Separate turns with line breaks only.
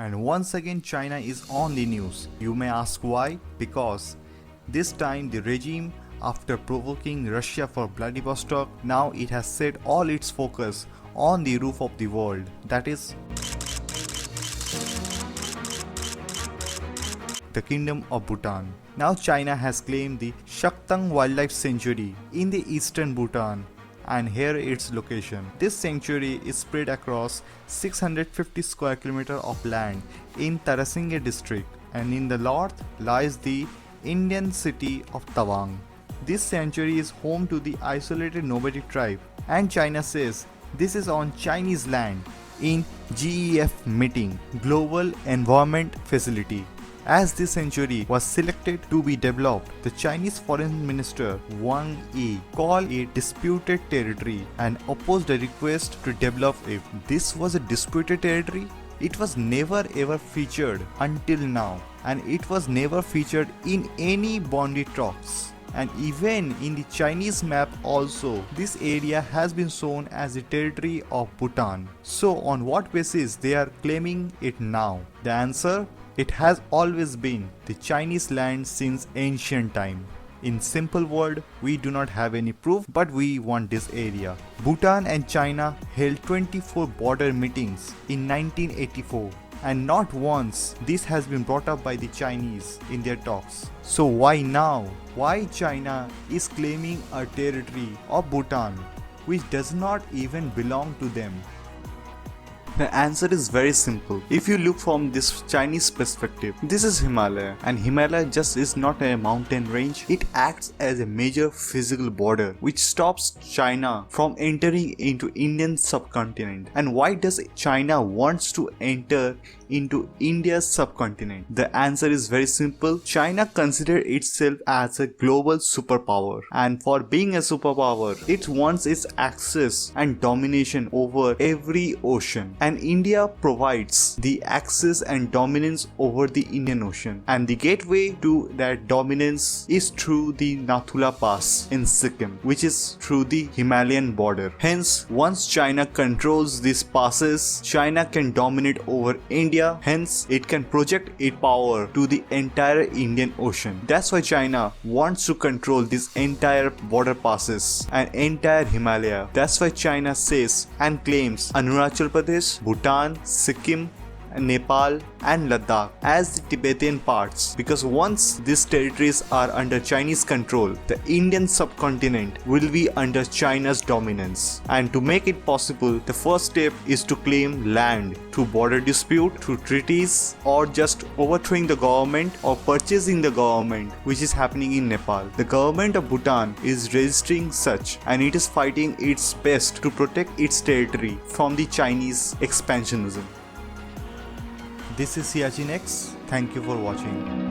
And once again China is on the news. You may ask why? Because this time the regime, after provoking Russia for Vladivostok, now it has set all its focus on the roof of the world, that is the Kingdom of Bhutan. Now China has claimed the Shaktang Wildlife Sanctuary in the eastern Bhutan, and here its location. This sanctuary is spread across 650 square kilometers of land in Tarasinge district, and in the north lies the Indian city of Tawang. This sanctuary is home to the isolated nomadic tribe, and China says this is on Chinese land in GEF meeting, Global Environment Facility. As this sanctuary was selected to be developed, the Chinese Foreign Minister Wang Yi called it disputed territory and opposed a request to develop it. This was a disputed territory? It was never ever featured until now, and it was never featured in any boundary talks. And even in the Chinese map also, this area has been shown as the territory of Bhutan. So on what basis they are claiming it now? The answer? It has always been the Chinese land since ancient time. In simple word, we do not have any proof, but we want this area. Bhutan and China held 24 border meetings in 1984, and not once this has been brought up by the Chinese in their talks. So why now? Why China is claiming a territory of Bhutan which does not even belong to them? The answer is very simple. If you look from this Chinese perspective, this is Himalaya, and Himalaya just is not a mountain range. It acts as a major physical border which stops China from entering into Indian subcontinent. And why does China wants to enter into India's subcontinent? The answer is very simple. China considers itself as a global superpower, and for being a superpower, it wants its access and domination over every ocean. And India provides the access and dominance over the Indian Ocean, and the gateway to that dominance is through the Nathula Pass in Sikkim, which is through the Himalayan border. Hence, once China controls these passes, China can dominate over India. Hence, it can project its power to the entire Indian Ocean. That's why China wants to control this entire border passes and entire Himalaya. That's why China says and claims Arunachal Pradesh, Bhutan, Sikkim, Nepal and Ladakh as the Tibetan parts, because once these territories are under Chinese control, the Indian subcontinent will be under China's dominance. And to make it possible, the first step is to claim land through border dispute, through treaties, or just overthrowing the government or purchasing the government, which is happening in Nepal. The government of Bhutan is registering such, and it is fighting its best to protect its territory from the Chinese expansionism. This is SiachenX. Thank you for watching.